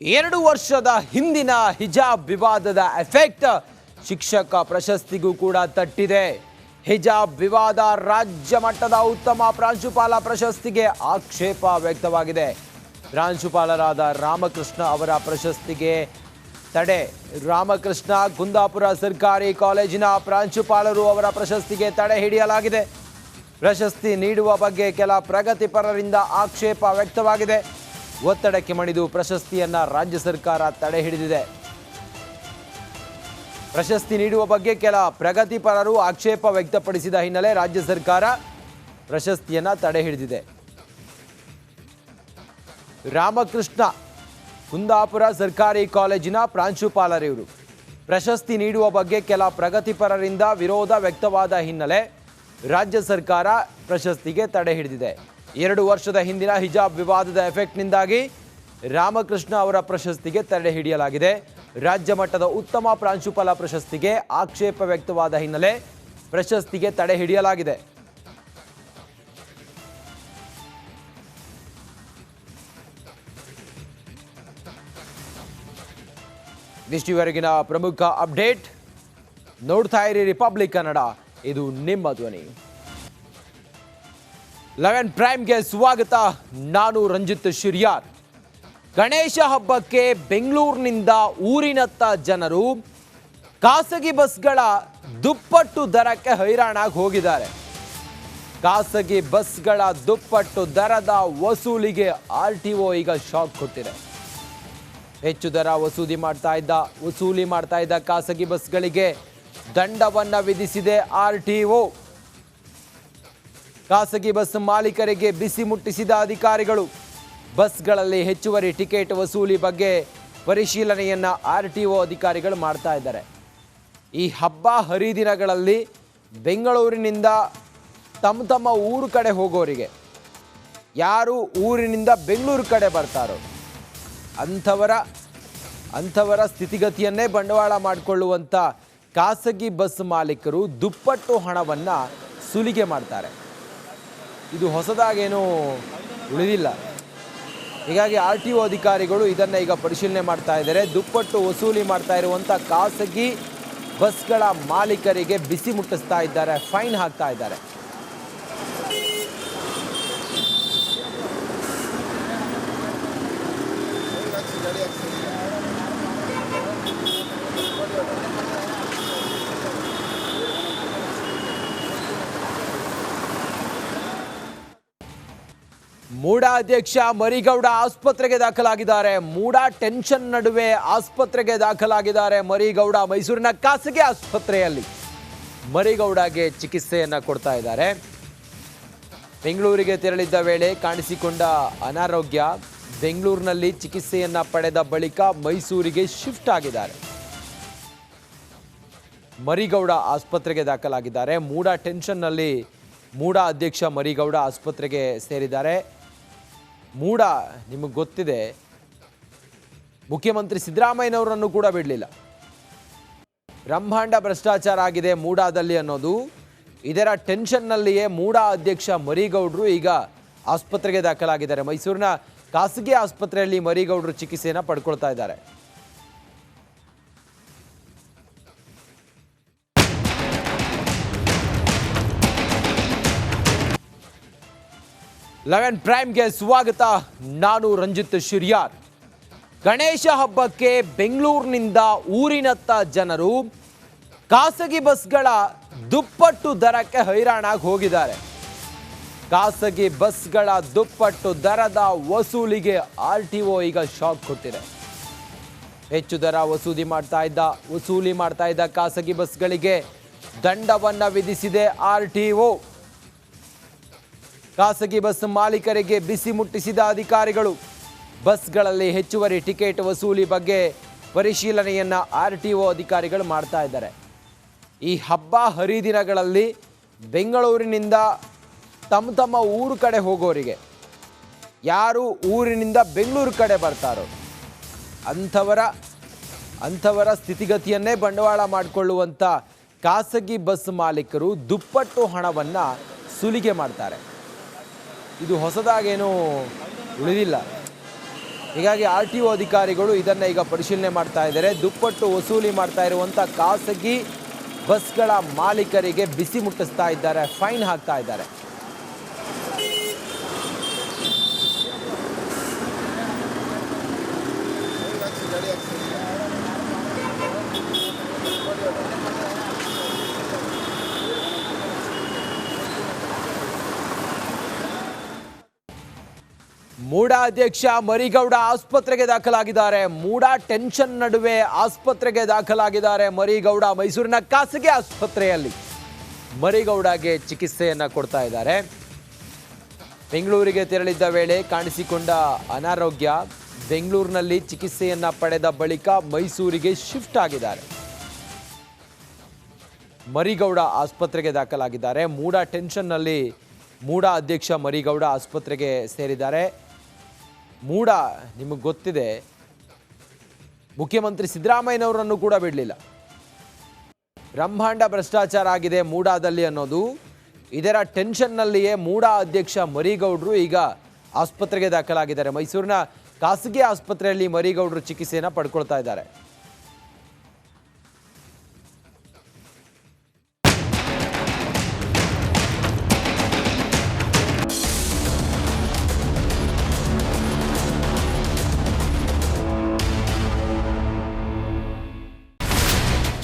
2 ವರ್ಷದ ಹಿಂದಿನ ಹಿಜಾಬ್ ವಿವಾದದ ಎಫೆಕ್ಟ್ ಶಿಕ್ಷಕ ಪ್ರಶಸ್ತಿಗೂ ಕೂಡ ತಟ್ಟಿದೆ. ಹಿಜಾಬ್ ವಿವಾದ ರಾಜ್ಯ ಮಟ್ಟದ ಉತ್ತಮ ಪ್ರಾಂಶುಪಾಲ ಪ್ರಶಸ್ತಿಗೆ ಆಕ್ಷೇಪ ವ್ಯಕ್ತವಾಗಿದೆ. ಪ್ರಾಂಶುಪಾಲರಾದ ರಾಮಕೃಷ್ಣ ಅವರ ಪ್ರಶಸ್ತಿಗೆ ತಡೆ. ರಾಮಕೃಷ್ಣ ಕುಂದಾಪುರ ಸರ್ಕಾರಿ ಕಾಲೇಜಿನ ಪ್ರಾಂಶುಪಾಲರು ಅವರ ಪ್ರಶಸ್ತಿಗೆ ತಡೆ ಹಿಡಿಯಲಾಗಿದೆ. ಪ್ರಶಸ್ತಿ ನೀಡುವ ಬಗ್ಗೆ ಕೆಲ ಪ್ರಗತಿಪರರಿಂದ ಆಕ್ಷೇಪ ವ್ಯಕ್ತವಾಗಿದೆ. ಒತ್ತಡಕ್ಕೆ ಮಣಿದು ಪ್ರಶಸ್ತಿಯನ್ನ ರಾಜ್ಯ ಸರ್ಕಾರ ತಡೆ ಹಿಡಿದಿದೆ. ಪ್ರಶಸ್ತಿ ನೀಡುವ ಬಗ್ಗೆ ಕೆಲ ಪ್ರಗತಿಪರರು ಆಕ್ಷೇಪ ವ್ಯಕ್ತಪಡಿಸಿದ ಹಿನ್ನೆಲೆ ರಾಜ್ಯ ಸರ್ಕಾರ ಪ್ರಶಸ್ತಿಯನ್ನ ತಡೆ ಹಿಡಿದಿದೆ. ರಾಮಕೃಷ್ಣ ಕುಂದಾಪುರ ಸರ್ಕಾರಿ ಕಾಲೇಜಿನ ಪ್ರಾಂಶುಪಾಲರಿವರು ಪ್ರಶಸ್ತಿ ನೀಡುವ ಬಗ್ಗೆ ಕೆಲ ಪ್ರಗತಿಪರರಿಂದ ವಿರೋಧ ವ್ಯಕ್ತವಾದ ಹಿನ್ನೆಲೆ ರಾಜ್ಯ ಸರ್ಕಾರ ಪ್ರಶಸ್ತಿಗೆ ತಡೆ ಹಿಡಿದಿದೆ. 2 ವರ್ಷದ ಹಿಂದಿನ ಹಿಜಾಬ್ ವಿವಾದದ ಎಫೆಕ್ಟ್ನಿಂದಾಗಿ ರಾಮಕೃಷ್ಣ ಅವರ ಪ್ರಶಸ್ತಿಗೆ ತಡೆ ಹಿಡಿಯಲಾಗಿದೆ. ರಾಜ್ಯ ಮಟ್ಟದ ಉತ್ತಮ ಪ್ರಾಂಶುಪಾಲ ಪ್ರಶಸ್ತಿಗೆ ಆಕ್ಷೇಪ ವ್ಯಕ್ತವಾದ ಹಿನ್ನೆಲೆ ಪ್ರಶಸ್ತಿಗೆ ತಡೆ ಹಿಡಿಯಲಾಗಿದೆ. ಇಷ್ಟುವರೆಗಿನ ಪ್ರಮುಖ ಅಪ್ಡೇಟ್ ನೋಡ್ತಾ ಇರಿ ರಿಪಬ್ಲಿಕ್ ಕನ್ನಡ, ಇದು ನಿಮ್ಮ ಧ್ವನಿ. 11 ಪ್ರೈಮ್ಗೆ ಸ್ವಾಗತ. ನಾನು ರಂಜಿತ್ ಶಿರ್ಯಾರ್. ಗಣೇಶ ಹಬ್ಬಕ್ಕೆ ಬೆಂಗಳೂರಿನಿಂದ ಊರಿನತ್ತ ಜನರು ಖಾಸಗಿ ಬಸ್ಗಳ ದುಪ್ಪಟ್ಟು ದರಕ್ಕೆ ಹೈರಾಣಾಗಿ ಹೋಗಿದ್ದಾರೆ. ಖಾಸಗಿ ಬಸ್ಗಳ ದುಪ್ಪಟ್ಟು ದರದ ವಸೂಲಿಗೆ RTO ಈಗ ಶಾಕ್ ಕೊಟ್ಟಿದೆ. ಹೆಚ್ಚು ದರ ವಸೂಲಿ ಮಾಡ್ತಾ ಇದ್ದ ಖಾಸಗಿ ಬಸ್ಗಳಿಗೆ ದಂಡವನ್ನ ವಿಧಿಸಿದೆ RTO. ಖಾಸಗಿ ಬಸ್ ಮಾಲೀಕರಿಗೆ ಬಿಸಿ ಮುಟ್ಟಿಸಿದ ಅಧಿಕಾರಿಗಳು. ಬಸ್ಗಳಲ್ಲಿ ಹೆಚ್ಚುವರಿ ಟಿಕೆಟ್ ವಸೂಲಿ ಬಗ್ಗೆ ಪರಿಶೀಲನೆಯನ್ನ RTO ಅಧಿಕಾರಿಗಳು ಮಾಡ್ತಾ ಇದ್ದಾರೆ. ಈ ಹಬ್ಬ ಹರಿದಿನಗಳಲ್ಲಿ ಬೆಂಗಳೂರಿನಿಂದ ತಮ್ಮ ಊರು ಕಡೆ ಹೋಗೋರಿಗೆ, ಯಾರು ಊರಿನಿಂದ ಬೆಂಗಳೂರು ಕಡೆ ಬರ್ತಾರೋ ಅಂಥವರ ಸ್ಥಿತಿಗತಿಯನ್ನೇ ಬಂಡವಾಳ ಮಾಡಿಕೊಳ್ಳುವಂಥ ಖಾಸಗಿ ಬಸ್ ಮಾಲೀಕರು ದುಪ್ಪಟ್ಟು ಹಣವನ್ನು ಸುಲಿಗೆ ಮಾಡ್ತಾರೆ. ಇದು ಹೊಸದಾಗೇನೂ ಉಳಿದಿಲ್ಲ. ಹೀಗಾಗಿ RTO ಅಧಿಕಾರಿಗಳು ಇದನ್ನು ಈಗ ಪರಿಶೀಲನೆ ಮಾಡ್ತಾ ಇದ್ದಾರೆ. ದುಪ್ಪಟ್ಟು ವಸೂಲಿ ಮಾಡ್ತಾ ಇರುವಂಥ ಖಾಸಗಿ ಬಸ್ಗಳ ಮಾಲೀಕರಿಗೆ ಬಿಸಿ ಮುಟ್ಟಿಸ್ತಾ ಇದ್ದಾರೆ, ಫೈನ್ ಹಾಕ್ತಾ ಇದ್ದಾರೆ. ಮೂಡಾ ಅಧ್ಯಕ್ಷ ಮರಿಗೌಡ ಆಸ್ಪತ್ರೆಗೆ ದಾಖಲಾಗಿದ್ದಾರೆ. ಮೂಡಾ ಟೆನ್ಷನ್ ನಡುವೆ ಆಸ್ಪತ್ರೆಗೆ ದಾಖಲಾಗಿದ್ದಾರೆ ಮರಿಗೌಡ. ಮೈಸೂರಿನ ಖಾಸಗಿ ಆಸ್ಪತ್ರೆಯಲ್ಲಿ ಮರಿಗೌಡಗೆ ಚಿಕಿತ್ಸೆಯನ್ನ ಕೊಡ್ತಾ ಇದ್ದಾರೆ. ಬೆಂಗಳೂರಿಗೆ ತೆರಳಿದ್ದ ವೇಳೆ ಕಾಣಿಸಿಕೊಂಡ ಅನಾರೋಗ್ಯ, ಬೆಂಗಳೂರಿನಲ್ಲಿ ಚಿಕಿತ್ಸೆಯನ್ನ ಪಡೆದ ಬಳಿಕ ಮೈಸೂರಿಗೆ ಶಿಫ್ಟ್ ಆಗಿದ್ದಾರೆ. ಮರಿಗೌಡ ಆಸ್ಪತ್ರೆಗೆ ದಾಖಲಾಗಿದ್ದಾರೆ. ಮೂಡಾ ಟೆನ್ಷನ್ನಲ್ಲಿ ಮೂಡಾ ಅಧ್ಯಕ್ಷ ಮರಿಗೌಡ ಆಸ್ಪತ್ರೆಗೆ ಸೇರಿದ್ದಾರೆ. ಮೂಡಾ ನಿಮಗೆ ಗೊತ್ತಿದೆ, ಮುಖ್ಯಮಂತ್ರಿ ಸಿದ್ದರಾಮಯ್ಯನವರನ್ನು ಕೂಡ ಬಿಡಲಿಲ್ಲ. ಬ್ರಹ್ಮಾಂಡ ಭ್ರಷ್ಟಾಚಾರ ಆಗಿದೆ ಮೂಡಾದಲ್ಲಿ ಅನ್ನೋದು, ಇದರ ಟೆನ್ಷನ್ನಲ್ಲಿಯೇ ಮೂಡಾ ಅಧ್ಯಕ್ಷ ಮರಿಗೌಡರು ಈಗ ಆಸ್ಪತ್ರೆಗೆ ದಾಖಲಾಗಿದ್ದಾರೆ. ಮೈಸೂರಿನ ಖಾಸಗಿ ಆಸ್ಪತ್ರೆಯಲ್ಲಿ ಮರಿಗೌಡರು ಚಿಕಿತ್ಸೆಯನ್ನು ಪಡ್ಕೊಳ್ತಾ ಇದ್ದಾರೆ. ಲೆವೆನ್ ಪ್ರೈಮ್ಗೆ ಸ್ವಾಗತ. ನಾನು ರಂಜಿತ್ ಶಿರ್ಯಾರ್. ಗಣೇಶ ಹಬ್ಬಕ್ಕೆ ಬೆಂಗಳೂರಿನಿಂದ ಊರಿನತ್ತ ಜನರು ಖಾಸಗಿ ಬಸ್ಗಳ ದುಪ್ಪಟ್ಟು ದರಕ್ಕೆ ಹೈರಾಣಾಗಿ ಹೋಗಿದ್ದಾರೆ. ಖಾಸಗಿ ಬಸ್ಗಳ ದುಪ್ಪಟ್ಟು ದರದ ವಸೂಲಿಗೆ RTO ಈಗ ಶಾಕ್ ಕೊಟ್ಟಿದೆ. ಹೆಚ್ಚು ದರ ವಸೂಲಿ ಮಾಡ್ತಾ ಇದ್ದ ಖಾಸಗಿ ಬಸ್ಗಳಿಗೆ ದಂಡವನ್ನ ವಿಧಿಸಿದೆ RTO. ಖಾಸಗಿ ಬಸ್ ಮಾಲೀಕರಿಗೆ ಬಿಸಿ ಮುಟ್ಟಿಸಿದ ಅಧಿಕಾರಿಗಳು. ಬಸ್ಗಳಲ್ಲಿ ಹೆಚ್ಚುವರಿ ಟಿಕೆಟ್ ವಸೂಲಿ ಬಗ್ಗೆ ಪರಿಶೀಲನೆಯನ್ನ RTO ಅಧಿಕಾರಿಗಳು ಮಾಡ್ತಾ ಇದ್ದಾರೆ. ಈ ಹಬ್ಬ ಹರಿದಿನಗಳಲ್ಲಿ ಬೆಂಗಳೂರಿನಿಂದ ತಮ್ಮ ಊರು ಕಡೆ ಹೋಗೋರಿಗೆ, ಯಾರು ಊರಿನಿಂದ ಬೆಂಗಳೂರು ಕಡೆ ಬರ್ತಾರೋ ಅಂಥವರ ಸ್ಥಿತಿಗತಿಯನ್ನೇ ಬಂಡವಾಳ ಮಾಡಿಕೊಳ್ಳುವಂಥ ಖಾಸಗಿ ಬಸ್ ಮಾಲೀಕರು ದುಪ್ಪಟ್ಟು ಹಣವನ್ನು ಸುಲಿಗೆ ಮಾಡ್ತಾರೆ. ಇದು ಹೊಸದಾಗೇನೂ ಉಳಿದಿಲ್ಲ. ಹೀಗಾಗಿ RTO ಅಧಿಕಾರಿಗಳು ಇದನ್ನು ಈಗ ಪರಿಶೀಲನೆ ಮಾಡ್ತಾ ಇದ್ದಾರೆ. ದುಪ್ಪಟ್ಟು ವಸೂಲಿ ಮಾಡ್ತಾ ಇರುವಂಥ ಖಾಸಗಿ ಬಸ್ಗಳ ಮಾಲೀಕರಿಗೆ ಬಿಸಿ ಮುಟ್ಟಿಸ್ತಾ ಇದ್ದಾರೆ, ಫೈನ್ ಹಾಕ್ತಾ ಇದ್ದಾರೆ. ಮೂಡಾ ಅಧ್ಯಕ್ಷ ಮರಿಗೌಡ ಆಸ್ಪತ್ರೆಗೆ ದಾಖಲಾಗಿದ್ದಾರೆ. ಮೂಡಾ ಟೆನ್ಷನ್ ನಡುವೆ ಆಸ್ಪತ್ರೆಗೆ ದಾಖಲಾಗಿದ್ದಾರೆ ಮರಿಗೌಡ. ಮೈಸೂರಿನ ಖಾಸಗಿ ಆಸ್ಪತ್ರೆಯಲ್ಲಿ ಮರಿಗೌಡಗೆ ಚಿಕಿತ್ಸೆಯನ್ನ ಕೊಡ್ತಾ ಇದ್ದಾರೆ. ಬೆಂಗಳೂರಿಗೆ ತೆರಳಿದ್ದ ವೇಳೆ ಕಾಣಿಸಿಕೊಂಡ ಅನಾರೋಗ್ಯ, ಬೆಂಗಳೂರಿನಲ್ಲಿ ಚಿಕಿತ್ಸೆಯನ್ನ ಪಡೆದ ಬಳಿಕ ಮೈಸೂರಿಗೆ ಶಿಫ್ಟ್ ಆಗಿದ್ದಾರೆ. ಮರಿಗೌಡ ಆಸ್ಪತ್ರೆಗೆ ದಾಖಲಾಗಿದ್ದಾರೆ. ಮೂಡಾ ಟೆನ್ಷನ್ನಲ್ಲಿ ಮೂಡಾ ಅಧ್ಯಕ್ಷ ಮರಿಗೌಡ ಆಸ್ಪತ್ರೆಗೆ ಸೇರಿದ್ದಾರೆ. ಮೂಡಾ ನಿಮಗೆ ಗೊತ್ತಿದೆ, ಮುಖ್ಯಮಂತ್ರಿ ಸಿದ್ದರಾಮಯ್ಯನವರನ್ನು ಕೂಡ ಬಿಡಲಿಲ್ಲ. ಬ್ರಹ್ಮಾಂಡ ಭ್ರಷ್ಟಾಚಾರ ಆಗಿದೆ ಮೂಡಾದಲ್ಲಿ ಅನ್ನೋದು, ಇದರ ಟೆನ್ಷನ್ನಲ್ಲಿಯೇ ಮೂಡಾ ಅಧ್ಯಕ್ಷ ಮರಿಗೌಡರು ಈಗ ಆಸ್ಪತ್ರೆಗೆ ದಾಖಲಾಗಿದ್ದಾರೆ. ಮೈಸೂರಿನ ಖಾಸಗಿ ಆಸ್ಪತ್ರೆಯಲ್ಲಿ ಮರಿಗೌಡರು ಚಿಕಿತ್ಸೆಯನ್ನು ಪಡ್ಕೊಳ್ತಾ ಇದ್ದಾರೆ.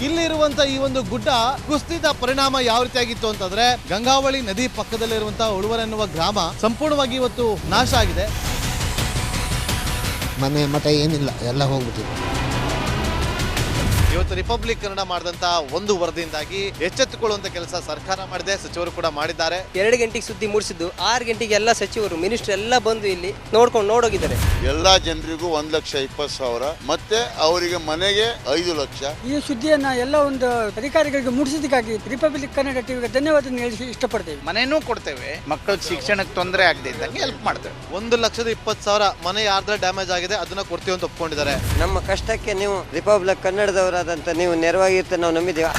ಇಲ್ಲಿರುವಂತ ಈ ಒಂದು ಗುಡ್ಡ ಕುಸಿದ ಪರಿಣಾಮ ಯಾವ ರೀತಿಯಾಗಿತ್ತು ಅಂತಂದ್ರೆ, ಗಂಗಾವಳಿ ನದಿ ಪಕ್ಕದಲ್ಲಿರುವಂತಹ ಉಳುವರ್ ಎನ್ನುವ ಗ್ರಾಮ ಸಂಪೂರ್ಣವಾಗಿ ಇವತ್ತು ನಾಶ ಆಗಿದೆ. ಮನೆ ಮಠ ಏನಿಲ್ಲ, ಎಲ್ಲ ಹೋಗ್ಬಿಟ್ಟಿದೆ. ಇವತ್ತು ರಿಪಬ್ಲಿಕ್ ಕನ್ನಡ ಮಾಡಿದಂತ ಒಂದು ವರದಿಯಿಂದಾಗಿ ಎಚ್ಚೆತ್ತುಕೊಳ್ಳುವಂತ ಕೆಲಸ ಸರ್ಕಾರ ಮಾಡಿದೆ, ಸಚಿವರು ಕೂಡ ಮಾಡಿದ್ದಾರೆ. 2 ಗಂಟೆಗೆ ಸುದ್ದಿ ಮೂಡಿಸಿದ್ದು 6 ಗಂಟೆಗೆ ಎಲ್ಲ ಸಚಿವರು ಮಿನಿಸ್ಟರ್ ಎಲ್ಲ ಬಂದು ಇಲ್ಲಿ ನೋಡೋಗಿದ್ದಾರೆ. ಎಲ್ಲಾ ಜನರಿಗೂ 1,20,000 ಮತ್ತೆ ಅವರಿಗೆ ಮನೆಗೆ 5 ಲಕ್ಷ. ಈ ಸುದ್ದಿಯನ್ನ ಎಲ್ಲ ಒಂದು ಅಧಿಕಾರಿಗಳಿಗೆ ಮೂಡಿಸಿದ್ದಕ್ಕಾಗಿ ರಿಪಬ್ಲಿಕ್ ಕನ್ನಡ ಟಿವಿಗೆ ಧನ್ಯವಾದ ಹೇಳಿ ಇಷ್ಟಪಡ್ತೇವೆ. ಮನೆನೂ ಕೊಡ್ತೇವೆ, ಮಕ್ಕಳ ಶಿಕ್ಷಣಕ್ಕೆ ತೊಂದರೆ ಆಗದೆ ಇದ್ದಂಗೆ ಹೆಲ್ಪ್ ಮಾಡ್ತೇವೆ. 1,20,000 ಮನೆ ಯಾರ್ದ್ರ ಡ್ಯಾಮೇಜ್ ಆಗಿದೆ ಅದನ್ನ ಕೊಡ್ತೀವಿ ಅಂತ ಒಪ್ಕೊಂಡಿದ್ದಾರೆ. ನಮ್ಮ ಕಷ್ಟಕ್ಕೆ ನೀವು ರಿಪಬ್ಲಿಕ್ ಕನ್ನಡದವರಾದಂತ ನೀವು ನೆರವಾಗಿರುತ್ತೆ ನಾವು ನಂಬಿದ್ದೇವೆ.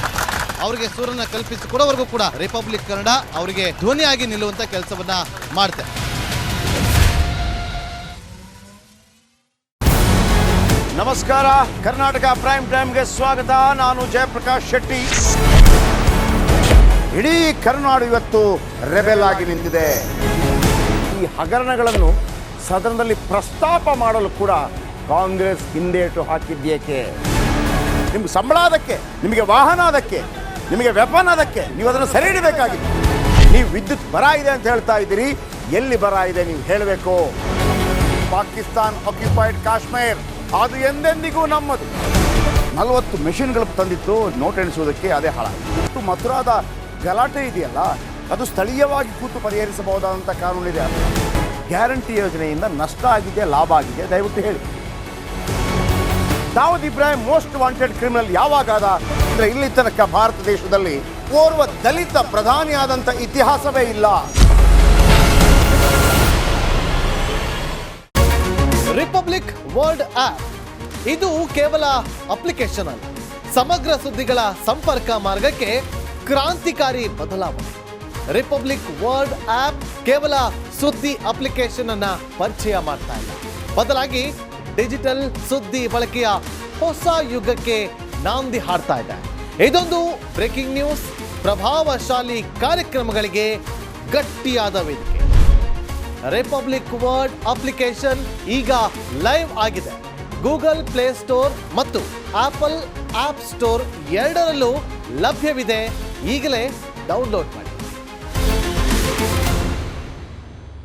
ಅವರಿಗೆ ಸೂರನ್ನ ಕಲ್ಪಿಸಿಕೊಡೋವರೆಗೂ ಕೂಡ ರಿಪಬ್ಲಿಕ್ ಕನ್ನಡ ಅವರಿಗೆ ಧ್ವನಿಯಾಗಿ ನಿಲ್ಲುವಂತ ಕೆಲಸವನ್ನ ಮಾಡ್ತೇವೆ. ನಮಸ್ಕಾರ, ಕರ್ನಾಟಕ ಪ್ರೈಮ್ ಟೈಮ್ಗೆ ಸ್ವಾಗತ. ನಾನು ಜಯಪ್ರಕಾಶ್ ಶೆಟ್ಟಿ. ಇಡೀ ಕರ್ನಾಡು ಇವತ್ತು ರೆಬೆಲ್ ಆಗಿ ನಿಂತಿದೆ. ಈ ಹಗರಣಗಳನ್ನು ಸದನದಲ್ಲಿ ಪ್ರಸ್ತಾಪ ಮಾಡಲು ಕೂಡ ಕಾಂಗ್ರೆಸ್ ಹಿಂದೇಟು ಹಾಕಿದ್ದೇಕೆ? ನಿಮ್ಗೆ ಸಂಬಳ ಅದಕ್ಕೆ, ನಿಮಗೆ ವಾಹನ ಅದಕ್ಕೆ, ನಿಮಗೆ ವೆಪನ್ ಅದಕ್ಕೆ, ನೀವು ಅದನ್ನು ಸರಿ ಇಡಬೇಕಾಗಿದೆ. ನೀವು ವಿದ್ಯುತ್ ಬರ ಇದೆ ಅಂತ ಹೇಳ್ತಾ ಇದ್ದೀರಿ, ಎಲ್ಲಿ ಬರ ಇದೆ ನೀವು ಹೇಳಬೇಕು. ಪಾಕಿಸ್ತಾನ್ ಆಕ್ಯುಪೈಡ್ ಕಾಶ್ಮೀರ್ ಅದು ಎಂದೆಂದಿಗೂ ನಮ್ಮದು. 40 ಮೆಷಿನ್ಗಳು ತಂದಿತ್ತು ನೋಟ್ ಎಣಿಸುವುದಕ್ಕೆ, ಅದೇ ಹಾಳಾಯಿತು. ಮಥುರಾದ ಗಲಾಟೆ ಇದೆಯಲ್ಲ, ಅದು ಸ್ಥಳೀಯವಾಗಿ ಕೂತು ಪರಿಹರಿಸಬಹುದಾದಂಥ ಕಾನೂನಿದೆ. ಗ್ಯಾರಂಟಿ ಯೋಜನೆಯಿಂದ ನಷ್ಟ ಆಗಿದೆ, ಲಾಭ ಆಗಿದೆ, ದಯವಿಟ್ಟು ಹೇಳಿ. Dawood Ibrahim most wanted criminal ಯಾವಾಗಾದ ಅಂದರೆ ಇಲ್ಲಿ ತನಕ ಭಾರತ ದೇಶದಲ್ಲಿ ಓರ್ವ ದಲಿತ ಪ್ರಧಾನಿಯಾದಂಥ ಇತಿಹಾಸವೇ ಇಲ್ಲ. ರಿಪಬ್ಲಿಕ್ ವರ್ಲ್ಡ್ ಆಪ್ ಇದು ಕೇವಲ ಅಪ್ಲಿಕೇಶನ್ ಅಲ್ಲ, ಸಮಗ್ರ ಸುದ್ದಿಗಳ ಸಂಪರ್ಕ ಮಾರ್ಗಕ್ಕೆ ಕ್ರಾಂತಿಕಾರಿ ಬದಲಾವಣೆ. ರಿಪಬ್ಲಿಕ್ ವರ್ಲ್ಡ್ ಆಪ್ ಕೇವಲ ಸುದ್ದಿ ಅಪ್ಲಿಕೇಶನ್ ಅನ್ನ ಪರಿಚಯ ಮಾಡ್ತಾ ಇಲ್ಲ, ಬದಲಾಗಿ ಡಿಜಿಟಲ್ ಸುದ್ದಿ ಬಳಕೆಯ ಹೊಸ ಯುಗಕ್ಕೆ ನಾಂದಿ ಹಾಡ್ತಾ ಇದೆ. ಇದೊಂದು ಬ್ರೇಕಿಂಗ್ ನ್ಯೂಸ್, ಪ್ರಭಾವಶಾಲಿ ಕಾರ್ಯಕ್ರಮಗಳಿಗೆ ಗಟ್ಟಿಯಾದ ವೇದಿಕೆ. ರಿಪಬ್ಲಿಕ್ ವರ್ಲ್ಡ್ ಅಪ್ಲಿಕೇಶನ್ ಈಗ ಲೈವ್ ಆಗಿದೆ. ಗೂಗಲ್ ಪ್ಲೇ ಸ್ಟೋರ್ ಮತ್ತು ಆಪಲ್ ಆಪ್ ಸ್ಟೋರ್ ಎರಡರಲ್ಲೂ ಲಭ್ಯವಿದೆ. ಈಗಲೇ ಡೌನ್ಲೋಡ್ ಮಾಡಿ.